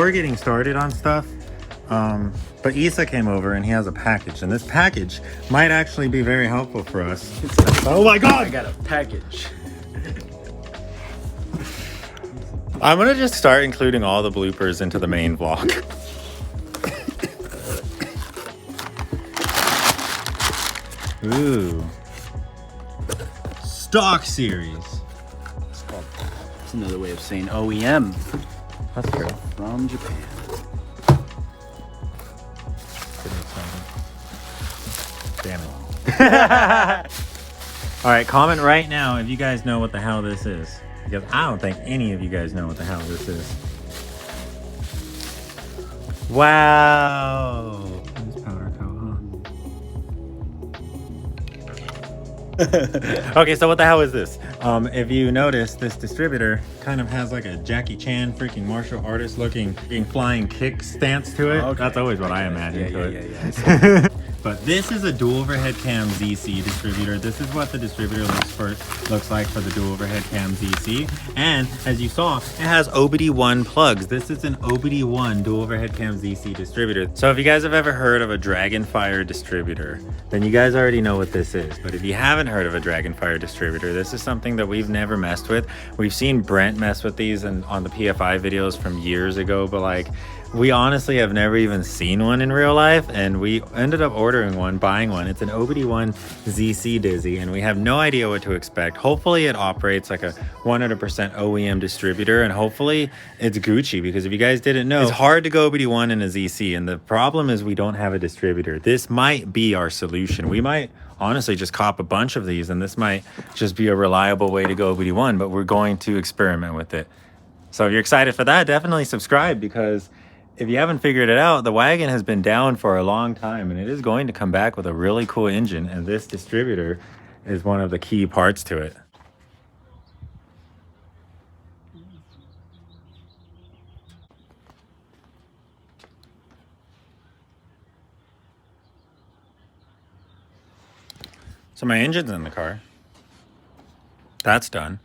we're getting started on stuff. But Issa came over and he has a package, and this package might actually be very helpful for us. Oh my god! I got a package. I'm gonna just start including all the bloopers into the main vlog. Ooh. Stock series. It's another way of saying OEM. That's true. From Japan. Damn it. Alright, comment right now if you guys know what the hell this is. Because I don't think any of you guys know what the hell this is. Wow. This powder coat, huh? Okay, so what the hell is this? If you notice, this distributor kind of has like a Jackie Chan freaking martial artist looking flying kick stance to it. Okay. That's always what I imagine to it. But this is a dual overhead cam ZC distributor. This is what the distributor looks like for the dual overhead cam ZC. And as you saw, it has OBD1 plugs. This is an OBD1 dual overhead cam ZC distributor. So if you guys have ever heard of a Dragonfire distributor, then you guys already know what this is. But if you haven't heard of a Dragonfire distributor, this is something that we've never messed with. We've seen Brent mess with these on the PFI videos from years ago, but like, we honestly have never even seen one in real life, and we ended up buying one. It's an OBD1 ZC Dizzy, and we have no idea what to expect. Hopefully it operates like a 100% OEM distributor, and hopefully it's Gucci, because if you guys didn't know, it's hard to go OBD1 in a ZC, and the problem is we don't have a distributor. This might be our solution. We might honestly just cop a bunch of these, and this might just be a reliable way to go OBD1, but we're going to experiment with it. So if you're excited for that, definitely subscribe, because if you haven't figured it out, the Wagon has been down for a long time, and it is going to come back with a really cool engine, and this distributor is one of the key parts to it. So my engine's in the car. That's done.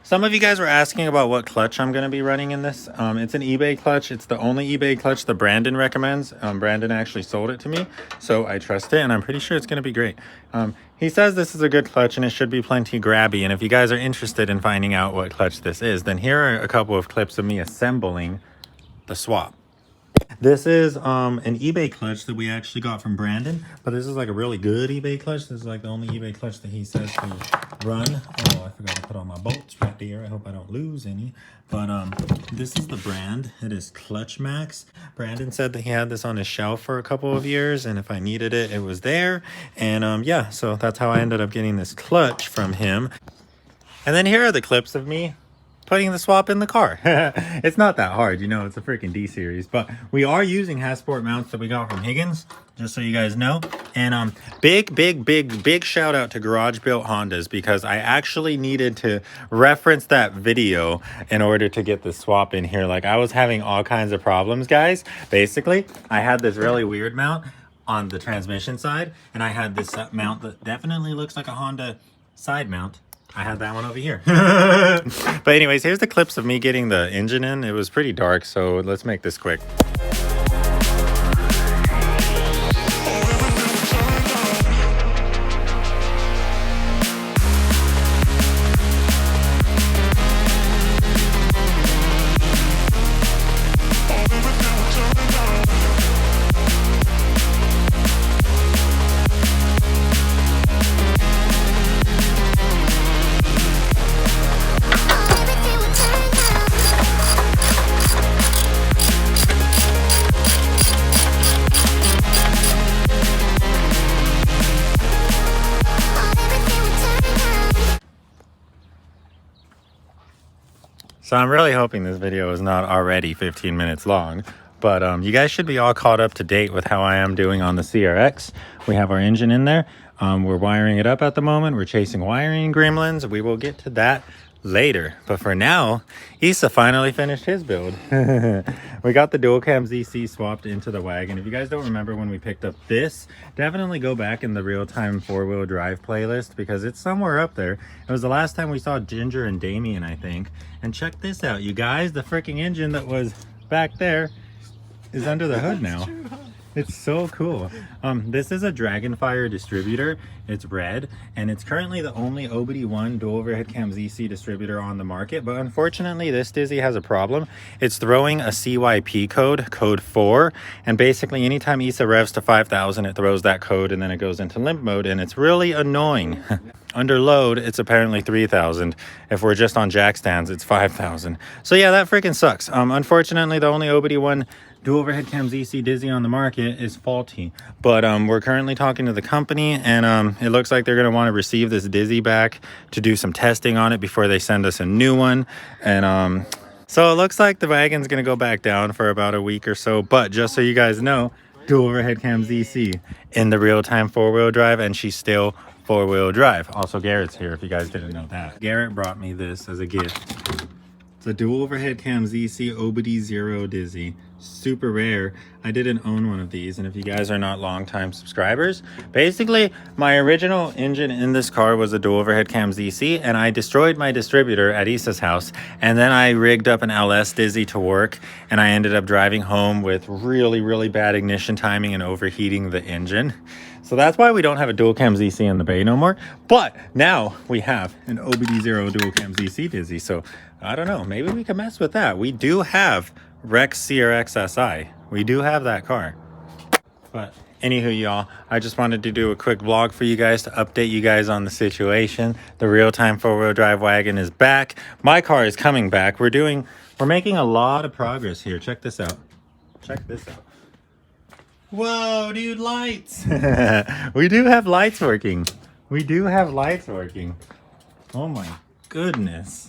Some of you guys were asking about what clutch I'm going to be running in this. It's an eBay clutch. It's the only eBay clutch that Brandon recommends. Brandon actually sold it to me, so I trust it, and I'm pretty sure it's going to be great. He says this is a good clutch, and it should be plenty grabby, and if you guys are interested in finding out what clutch this is, then here are a couple of clips of me assembling the swap. This is an eBay clutch that we actually got from Brandon, but this is like a really good eBay clutch. This is like the only eBay clutch that he says to run. Oh, I forgot to put on my bolts right there. I hope I don't lose any. But this is the brand. It is Clutch Max. Brandon said that he had this on his shelf for a couple of years, and if I needed it, it was there. And yeah, so that's how I ended up getting this clutch from him. And then here are the clips of me putting the swap in the car. It's not that hard, you know, it's a freaking D series, but we are using Hasport mounts that we got from Higgins, just so you guys know. And big shout out to Garage Built Hondas, because I actually needed to reference that video in order to get the swap in here. Like, I was having all kinds of problems, guys. Basically, I had this really weird mount on the transmission side, and I had this mount that definitely looks like a Honda side mount. I had that one over here. But anyways, here's the clips of me getting the engine in. It was pretty dark, so let's make this quick. So I'm really hoping this video is not already 15 minutes long, but you guys should be all caught up to date with how I am doing on the CRX. We have our engine in there. We're wiring it up at the moment. We're chasing wiring gremlins. We will get to that later. But for now, Issa finally finished his build. We got the dual cam ZC swapped into the Wagon. If you guys don't remember when we picked up this, definitely go back in the real-time four-wheel drive playlist, because it's somewhere up there. It was the last time we saw Ginger and Damien, I think. And check this out, you guys, the freaking engine that was back there is under the hood now. It's so cool. This is a Dragonfire distributor. It's red, and it's currently the only AWD dual overhead cam ZC distributor on the market. But unfortunately, this Dizzy has a problem. It's throwing a CYP code 4, and basically anytime ESA revs to 5,000, it throws that code, and then it goes into limp mode, and it's really annoying. Under load, it's apparently 3,000. If we're just on jack stands, it's 5,000. So yeah, that freaking sucks. Unfortunately, the only AWD dual overhead cam ZC Dizzy on the market is faulty. But we're currently talking to the company, and it looks like they're going to want to receive this Dizzy back to do some testing on it before they send us a new one. And so it looks like the Wagon's going to go back down for about a week or so. But just so you guys know, dual overhead cam ZC in the real-time four-wheel drive, and she's still four-wheel drive. Also, Garrett's here if you guys didn't know that. Garrett brought me this as a gift. It's a dual overhead cam ZC AWD 0 Dizzy. Super rare. I didn't own one of these, and if you guys are not longtime subscribers, basically my original engine in this car was a dual overhead cam ZC, and I destroyed my distributor at Issa's house, and then I rigged up an LS Dizzy to work, and I ended up driving home with really bad ignition timing and overheating the engine. So that's why we don't have a dual cam ZC in the bay no more. But now we have an AWD 0 dual cam ZC Dizzy. So I don't know, maybe we can mess with that. We do have Rex CRX SI. We do have that car. But anywho, y'all, I just wanted to do a quick vlog for you guys to update you guys on the situation. The real-time four-wheel drive Wagon is back. My car is coming back. We're making a lot of progress here. Check this out. Check this out. Whoa, dude, lights. We do have lights working. We do have lights working. Oh my goodness.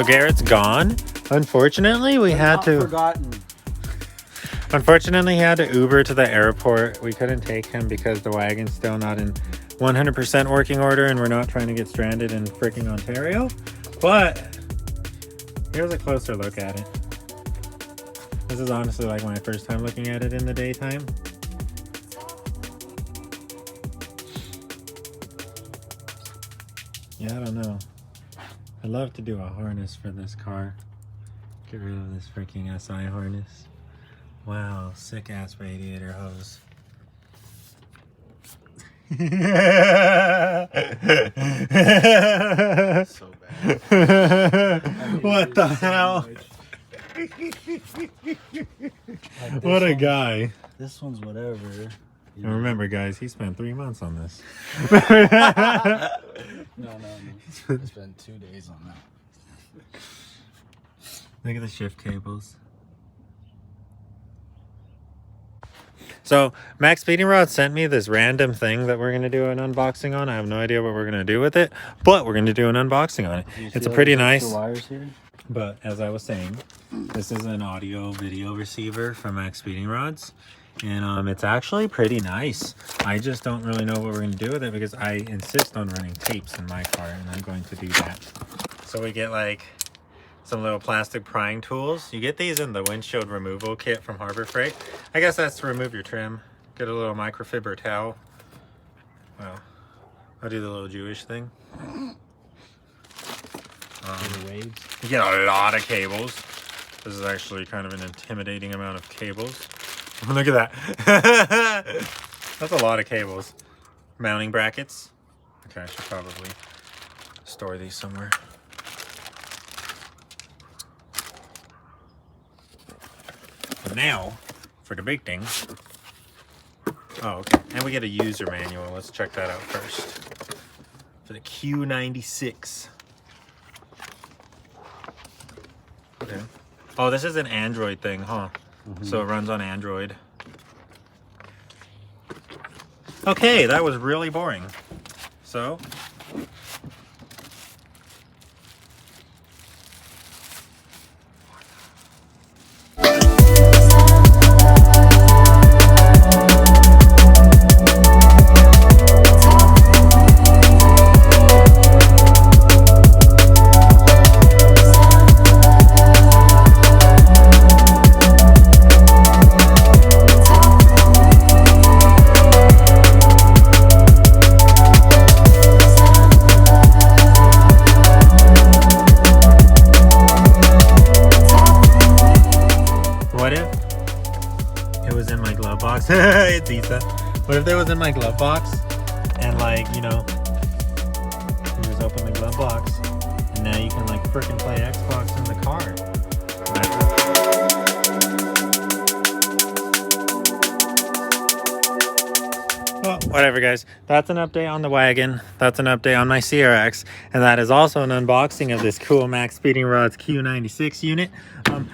So Garrett's gone. Unfortunately, we had to. Unfortunately, he had to Uber to the airport. We couldn't take him because the Wagon's still not in 100% working order, and we're not trying to get stranded in freaking Ontario. But here's a closer look at it. This is honestly like my first time looking at it in the daytime. Yeah, I don't know. I'd love to do a harness for this car. Get rid of this freaking SI harness. Wow, sick ass radiator hose. So bad. What the hell? What a guy. This one's whatever. And remember, guys, he spent 3 months on this. No. I spent 2 days on that. Look at the shift cables. So MaXpeedingrods sent me this random thing that we're going to do an unboxing on. I have no idea what we're going to do with it, but we're going to do an unboxing on it. It's a pretty nice. Wires here? But as I was saying, this is an audio video receiver from MaXpeedingrods. And it's actually pretty nice. I just don't really know what we're going to do with it because I insist on running tapes in my car, and I'm going to do that. So we get like some little plastic prying tools. You get these in the windshield removal kit from Harbor Freight. I guess that's to remove your trim. Get a little microfiber towel. Well, I'll do the little Jewish thing. You get a lot of cables. This is actually kind of an intimidating amount of cables. Look at that. That's a lot of cables. Mounting brackets. Okay, I should probably store these somewhere. Now, for the big thing. Oh, okay. And we get a user manual. Let's check that out first. For the Q96. Okay. Oh, this is an Android thing, huh? So it runs on Android. Okay, that was really boring. So... What if it was in my glove box? It's Isa. What if it was in my glove box and, like, you know, you just open the glove box and now you can, like, frickin' play Xbox in the car. Well, whatever, guys. That's an update on the Wagon. That's an update on my CRX. And that is also an unboxing of this cool MaXpeedingrods Q96 unit.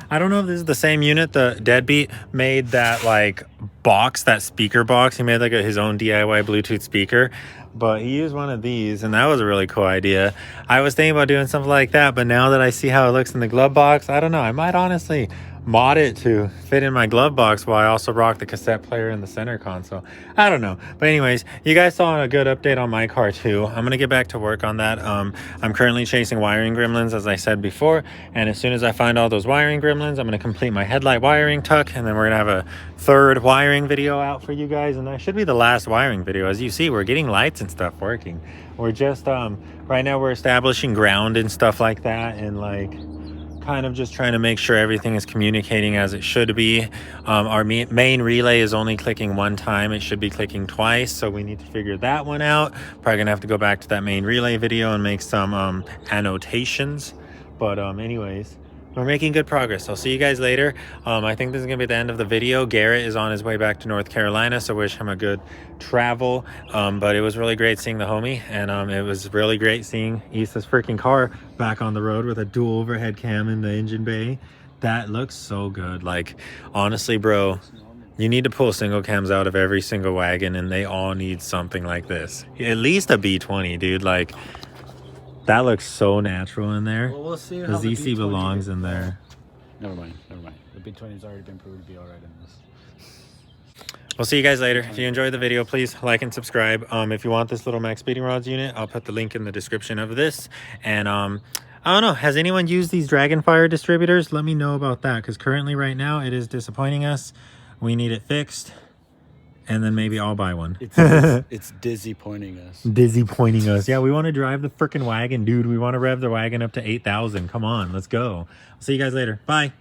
I don't know if this is the same unit. The Deadbeat made that, like, box, that speaker box. He made, like, his own DIY Bluetooth speaker. But he used one of these, and that was a really cool idea. I was thinking about doing something like that, but now that I see how it looks in the glove box, I don't know. I might honestly mod it to fit in my glove box while I also rock the cassette player in the center console. I don't know. But anyways, you guys saw a good update on my car too. I'm going to get back to work on that. I'm currently chasing wiring gremlins, as I said before. And as soon as I find all those wiring gremlins, I'm going to complete my headlight wiring tuck. And then we're going to have a third wiring video out for you guys. And that should be the last wiring video. As you see, we're getting lights and stuff working. We're just, right now we're establishing ground and stuff like that. And like... kind of just trying to make sure everything is communicating as it should be. Our main relay is only clicking one time. It should be clicking twice, so we need to figure that one out. Probably gonna have to go back to that main relay video and make some annotations. But anyways, we're making good progress. I'll see you guys later. I think this is gonna be the end of the video. Garrett is on his way back to North Carolina, so wish him a good travel. But it was really great seeing the homie, and it was really great seeing Isa's freaking car back on the road with a dual overhead cam in the engine bay. That looks so good. Like, honestly, bro, you need to pull single cams out of every single wagon, and they all need something like this. At least a B20, dude. Like, that looks so natural in there. Well, we'll see the how ZC belongs in there. Never mind. The B20's already been proven to be all right in this. We'll see you guys later. If you enjoyed the video, please like and subscribe. If you want this little MaXpeedingrods unit, I'll put the link in the description of this. And I don't know, has anyone used these Dragonfire distributors? Let me know about that, because currently right now it is disappointing us. We need it fixed, and then maybe I'll buy one. It's dizzy pointing us. Dizzy pointing us. Yeah, we want to drive the freaking wagon, dude. We want to rev the wagon up to 8,000. Come on, let's go. I'll see you guys later. Bye.